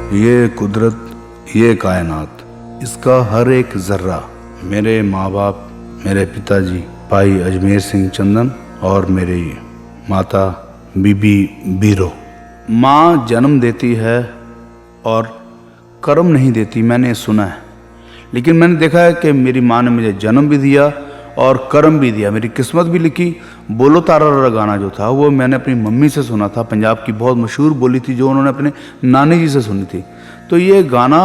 ये कुदरत, ये कायनात, इसका हर एक ज़र्रा मेरे माँ बाप, मेरे पिताजी भाई अजमेर सिंह चंदन और मेरी माता बीबी बीरो। माँ जन्म देती है और कर्म नहीं देती, मैंने सुना है, लेकिन मैंने देखा है कि मेरी माँ ने मुझे जन्म भी दिया और कर्म भी दिया, मेरी किस्मत भी लिखी। बोलो तारा रा गाना जो था वो मैंने अपनी मम्मी से सुना था, पंजाब की बहुत मशहूर बोली थी जो उन्होंने अपने नानी जी से सुनी थी। तो ये गाना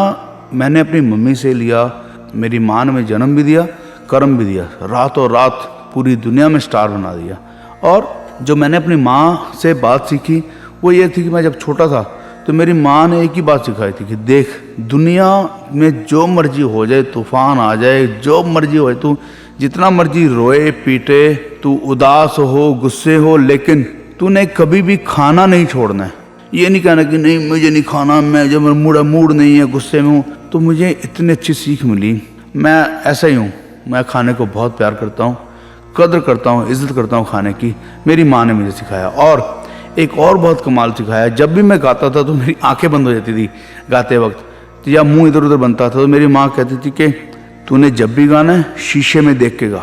मैंने अपनी मम्मी से लिया। मेरी माँ ने मुझे जन्म भी दिया, कर्म भी दिया, रातों रात पूरी दुनिया में स्टार बना दिया। और जो मैंने अपनी माँ से बात सीखी वो ये थी कि मैं जब छोटा था तो मेरी माँ ने एक ही बात सिखाई थी कि देख, दुनिया में जो मर्जी हो जाए, तूफान आ जाए, जो मर्जी हो जाए, तू जितना मर्जी रोए पीटे, तू उदास हो, गुस्से हो, लेकिन तूने कभी भी खाना नहीं छोड़ना है। ये नहीं कहना कि नहीं मुझे नहीं खाना, मैं जब मेरा मूड नहीं है, गुस्से में हूँ। तो मुझे इतनी अच्छी सीख मिली। मैं ऐसा ही हूँ, मैं खाने को बहुत प्यार करता हूँ, कदर करता हूँ, इज्जत करता हूँ खाने की। मेरी माँ ने मुझे सिखाया। और एक और बहुत कमाल सिखाया, जब भी मैं गाता था तो मेरी आंखें बंद हो जाती थी गाते वक्त, या मुंह इधर उधर बनता था। तो मेरी माँ कहती थी कि तूने जब भी गाना है शीशे में देख के गा,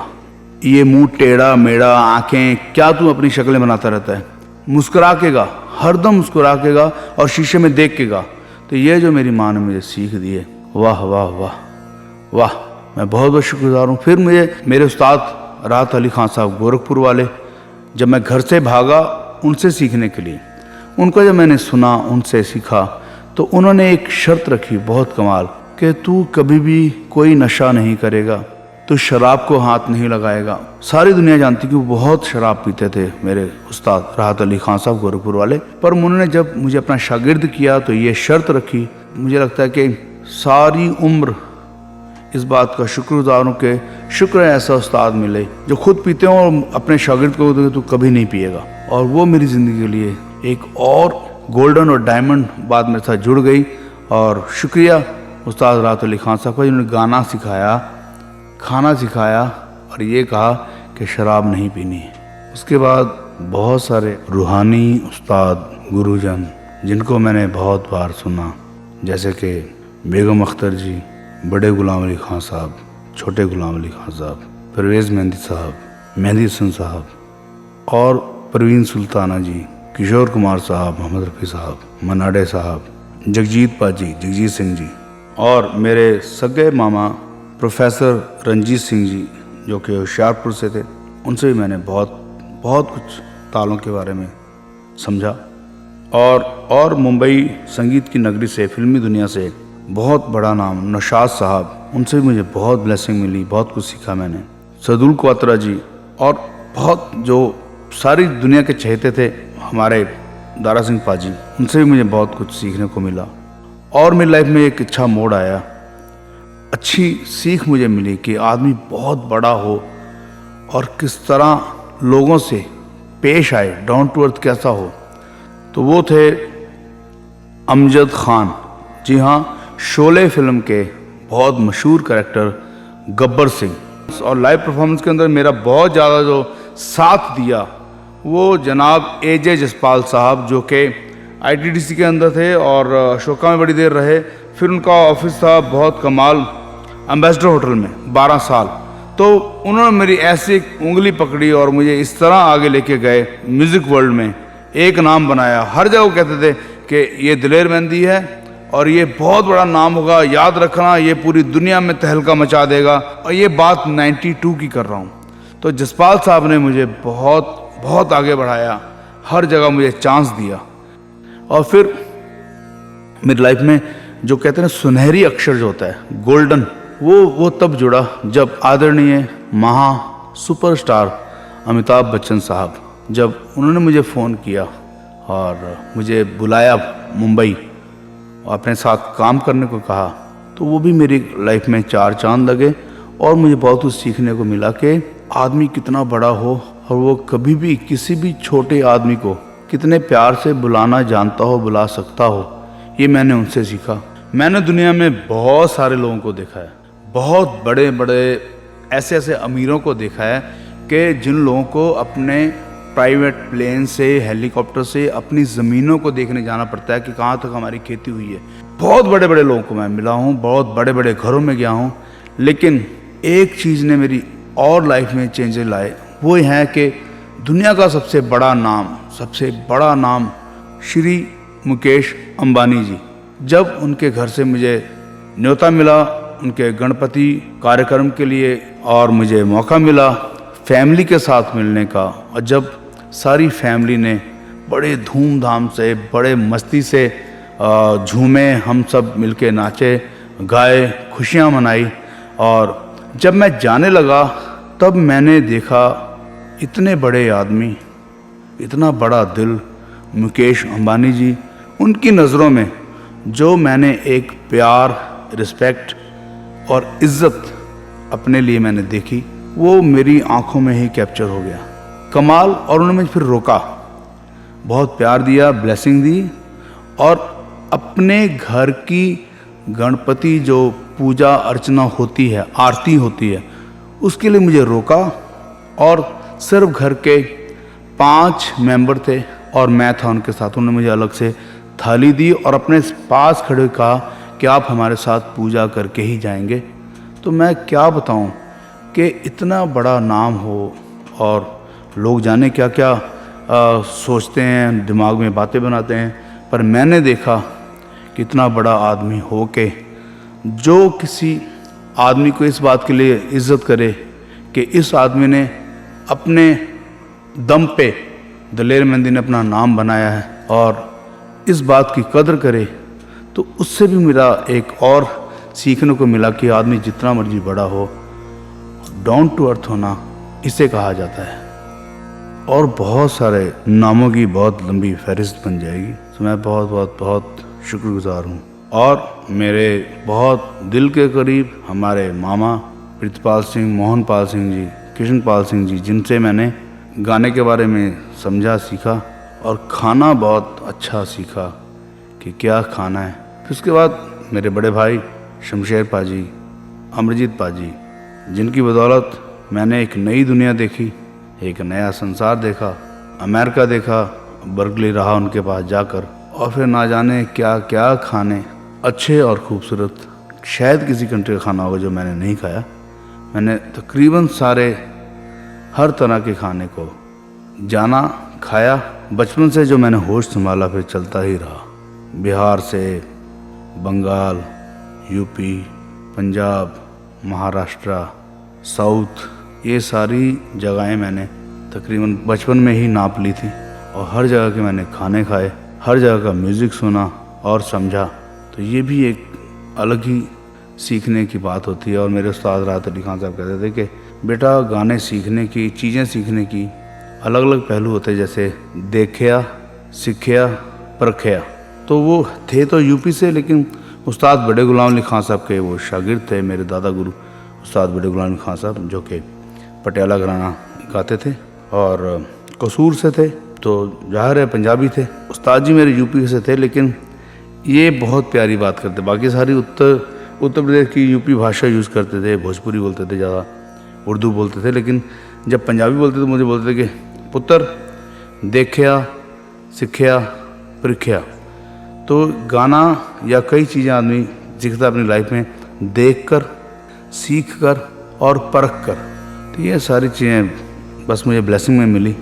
ये मुंह टेढ़ा मेढ़ा, आंखें, क्या तू अपनी शक्लें बनाता रहता है, मुस्कुरा के गा, हरदम मुस्कुरा के गा और शीशे में देख के गा। तो ये जो मेरी माँ ने मुझे सीख दी है, वाह वाह वाह वाह, मैं बहुत बहुत शुक्रगुजार हूँ। फिर मुझे मेरे उस्ताद राहत अली खान साहब गोरखपुर वाले, जब मैं घर से भागा उनसे सीखने के लिए, उनको जब मैंने सुना, उनसे सीखा, तो उन्होंने एक शर्त रखी बहुत कमाल कि तू कभी भी कोई नशा नहीं करेगा, तू शराब को हाथ नहीं लगाएगा। सारी दुनिया जानती कि वो बहुत शराब पीते थे मेरे उस्ताद राहत अली खान साहब गोरखपुर वाले, पर उन्होंने जब मुझे अपना शागिर्द किया तो ये शर्त रखी। मुझे लगता है कि सारी उम्र इस बात का शुक्रगुजार हूँ कि शुक्र है ऐसा उस्ताद मिले जो खुद पीते हो और अपने शागिर्द को तो कभी नहीं पिएगा। और वो मेरी ज़िंदगी के लिए एक और गोल्डन और डायमंड बात मेरे साथ जुड़ गई। और शुक्रिया उस्ताद राहत अली खान साहब का, जिन्होंने गाना सिखाया, खाना सिखाया और ये कहा कि शराब नहीं पीनी है। उसके बाद बहुत सारे रूहानी उस्ताद गुरुजन जिनको मैंने बहुत बार सुना, जैसे कि बेगम अख्तर जी, बड़े गुलाम अली खान साहब, छोटे गुलाम अली खान साहब, परवेज़ मेहंदी साहब, मेहंदी हसन साहब और परवीन सुल्ताना जी, किशोर कुमार साहब, मोहम्मद रफ़ी साहब, मनाडे साहब, जगजीत पाजी, जगजीत सिंह जी, और मेरे सगे मामा प्रोफेसर रंजीत सिंह जी जो कि होशियारपुर से थे, उनसे भी मैंने बहुत कुछ तालों के बारे में समझा। और मुंबई संगीत की नगरी से, फिल्मी दुनिया से बहुत बड़ा नाम नौशाद साहब, उनसे भी मुझे बहुत ब्लेसिंग मिली, बहुत कुछ सीखा मैंने। सदुल क्वात्रा जी और बहुत जो सारी दुनिया के चहेते थे हमारे दारा सिंह पाजी, उनसे भी मुझे बहुत कुछ सीखने को मिला। और मेरी लाइफ में एक अच्छा मोड़ आया, अच्छी सीख मुझे मिली कि आदमी बहुत बड़ा हो और किस तरह लोगों से पेश आए, डाउन टू अर्थ कैसा हो। तो वो थे अमजद खान, जी हाँ, शोले फिल्म के बहुत मशहूर कैरेक्टर गब्बर सिंह। और लाइव परफॉर्मेंस के अंदर मेरा बहुत ज़्यादा जो साथ दिया वो जनाब एजे जसपाल साहब, जो कि आईटीडीसी के अंदर थे और अशोका में बड़ी देर रहे। फिर उनका ऑफिस था बहुत कमाल एम्बेसडर होटल में 12 साल। तो उन्होंने मेरी ऐसी उंगली पकड़ी और मुझे इस तरह आगे लेके गए, म्यूज़िक वर्ल्ड में एक नाम बनाया। हर जगह कहते थे कि ये दिलेर मेहंदी है और ये बहुत बड़ा नाम होगा, याद रखना, ये पूरी दुनिया में तहलका मचा देगा। और ये बात 92 की कर रहा हूँ। तो जसपाल साहब ने मुझे बहुत आगे बढ़ाया, हर जगह मुझे चांस दिया। और फिर मेरी लाइफ में जो कहते हैं सुनहरी अक्षर जो होता है, गोल्डन, वो तब जुड़ा जब आदरणीय महा सुपरस्टार अमिताभ बच्चन साहब, जब उन्होंने मुझे फ़ोन किया और मुझे बुलाया मुंबई और अपने साथ काम करने को कहा, तो वो भी मेरी लाइफ में 4 चांद लगे। और मुझे बहुत कुछ सीखने को मिला कि आदमी कितना बड़ा हो और वो कभी भी किसी भी छोटे आदमी को कितने प्यार से बुलाना जानता हो, बुला सकता हो, ये मैंने उनसे सीखा। मैंने दुनिया में बहुत सारे लोगों को देखा है, बहुत बड़े बड़े ऐसे अमीरों को देखा है कि जिन लोगों को अपने प्राइवेट प्लेन से, हेलीकॉप्टर से अपनी ज़मीनों को देखने जाना पड़ता है कि कहाँ तक हमारी खेती हुई है। बहुत बड़े बड़े लोगों को मैं मिला हूँ, बहुत बड़े बड़े घरों में गया हूँ, लेकिन एक चीज़ ने मेरी और लाइफ में चेंजेस लाए। वो है कि दुनिया का सबसे बड़ा नाम श्री मुकेश अंबानी जी, जब उनके घर से मुझे न्योता मिला उनके गणपति कार्यक्रम के लिए और मुझे मौका मिला फैमिली के साथ मिलने का, और जब सारी फैमिली ने बड़े धूमधाम से, बड़े मस्ती से झूमे, हम सब मिलके नाचे गाए, खुशियाँ मनाई, और जब मैं जाने लगा तब मैंने देखा इतने बड़े आदमी, इतना बड़ा दिल, मुकेश अंबानी जी, उनकी नज़रों में जो मैंने एक प्यार, रिस्पेक्ट और इज़्ज़त अपने लिए मैंने देखी, वो मेरी आंखों में ही कैप्चर हो गया। कमाल। और उन्होंने मुझे फिर रोका, बहुत प्यार दिया, ब्लेसिंग दी, और अपने घर की गणपति जो पूजा अर्चना होती है, आरती होती है, उसके लिए मुझे रोका। और सिर्फ घर के 5 मेंबर थे और मैं था उनके साथ। उन्होंने मुझे अलग से थाली दी और अपने पास खड़े कहा कि आप हमारे साथ पूजा करके ही जाएंगे। तो मैं क्या बताऊं कि इतना बड़ा नाम हो और लोग जाने क्या क्या सोचते हैं, दिमाग में बातें बनाते हैं, पर मैंने देखा कि इतना बड़ा आदमी हो के जो किसी आदमी को इस बात के लिए इज़्ज़त करे कि इस आदमी ने अपने दम पे, दलेर मेहंदी ने अपना नाम बनाया है, और इस बात की कदर करे, तो उससे भी मेरा एक और सीखने को मिला कि आदमी जितना मर्जी बड़ा हो, डाउन टू अर्थ होना इसे कहा जाता है। और बहुत सारे नामों की बहुत लंबी फहरिस्त बन जाएगी। तो मैं बहुत बहुत बहुत शुक्रगुजार हूँ। और मेरे बहुत दिल के करीब हमारे मामा प्रीतपाल सिंह, मोहनपाल सिंह जी, कृष्णपाल सिंह जी, जिनसे मैंने गाने के बारे में समझा, सीखा, और खाना बहुत अच्छा सीखा कि क्या खाना है। फिर उसके बाद मेरे बड़े भाई शमशेर पाजी, अमरजीत पाजी, जिनकी बदौलत मैंने एक नई दुनिया देखी, एक नया संसार देखा, अमेरिका देखा, बर्कली रहा उनके पास जाकर, और फिर ना जाने क्या क्या खाने अच्छे और खूबसूरत, शायद किसी कंट्री का खाना होगा जो मैंने नहीं खाया। मैंने तकरीबन सारे हर तरह के खाने को जाना, खाया। बचपन से जो मैंने होश संभाला फिर चलता ही रहा। बिहार से बंगाल, यूपी, पंजाब, महाराष्ट्र, साउथ, ये सारी जगहें मैंने तकरीबन बचपन में ही नाप ली थी, और हर जगह के मैंने खाने खाए, हर जगह का म्यूज़िक सुना और समझा। तो ये भी एक अलग ही सीखने की बात होती है। और मेरे उस्ताद राहत अली खान साहब कहते थे कि बेटा, गाने सीखने की, चीज़ें सीखने की अलग अलग पहलू होते हैं, जैसे देखिया, सीखिया, परखिया। तो वो थे तो यूपी से, लेकिन उस्ताद बड़े गुलाम अली खान साहब के वो शागिर्द थे, मेरे दादा गुरु उस्ताद बड़े गुलाम अली खान साहब, जो कि पटियाला घराना गाते थे और कसूर से थे, तो ज़ाहिर है पंजाबी थे। उस्ताद जी मेरे यूपी से थे, लेकिन ये बहुत प्यारी बात करते। बाकी सारी उत्तर प्रदेश की यूपी भाषा यूज़ करते थे, भोजपुरी बोलते थे, ज़्यादा उर्दू बोलते थे, लेकिन जब पंजाबी बोलते तो मुझे बोलते थे कि पुत्र देखिया, सीखिया, परखिया। तो गाना या कई चीज़ें आदमी सीखता अपनी लाइफ में देख कर, सीख कर और परख कर। तो ये सारी चीज़ें बस मुझे ब्लेसिंग में मिली,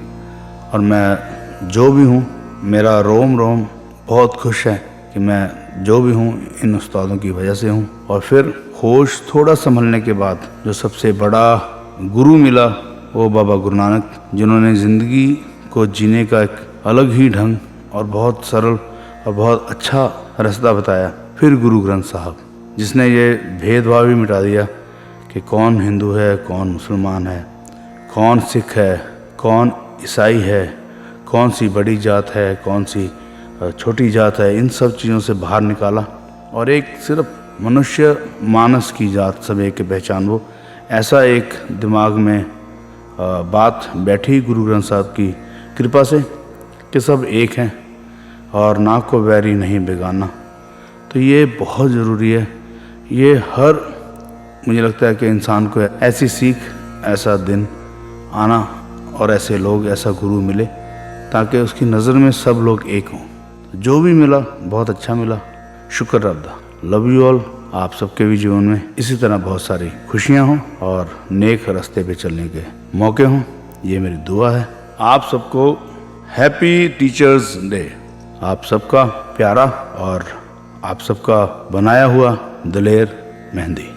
और मैं जो भी हूँ, मेरा रोम रोम बहुत खुश है कि मैं जो भी हूँ इन उस्तादों की वजह से हूँ। और फिर होश थोड़ा संभलने के बाद जो सबसे बड़ा गुरु मिला वो बाबा गुरु नानक, जिन्होंने ज़िंदगी को जीने का एक अलग ही ढंग और बहुत सरल और बहुत अच्छा रास्ता बताया। फिर गुरु ग्रंथ साहब, जिसने ये भेदभाव भी मिटा दिया कि कौन हिंदू है, कौन मुसलमान है, कौन सिख है, कौन ईसाई है, कौन सी बड़ी जात है, कौन सी छोटी जात है। इन सब चीज़ों से बाहर निकाला और एक सिर्फ मनुष्य मानस की जात सब एक पहचान, वो ऐसा एक दिमाग में बात बैठी गुरु ग्रंथ साहब की कृपा से कि सब एक हैं और ना को वैरी नहीं बेगाना। तो ये बहुत ज़रूरी है। ये मुझे लगता है कि इंसान को ऐसी सीख, ऐसा दिन आना और ऐसे लोग, ऐसा गुरु मिले ताकि उसकी नज़र में सब लोग एक हों। जो भी मिला बहुत अच्छा मिला, शुक्र रब्दा। Love you all. आप सबके भी जीवन में इसी तरह बहुत सारी खुशियाँ हों और नेक रास्ते पे चलने के मौके हों, ये मेरी दुआ है। आप सबको हैप्पी टीचर्स डे। आप सबका प्यारा और आप सबका बनाया हुआ दलेर मेहंदी।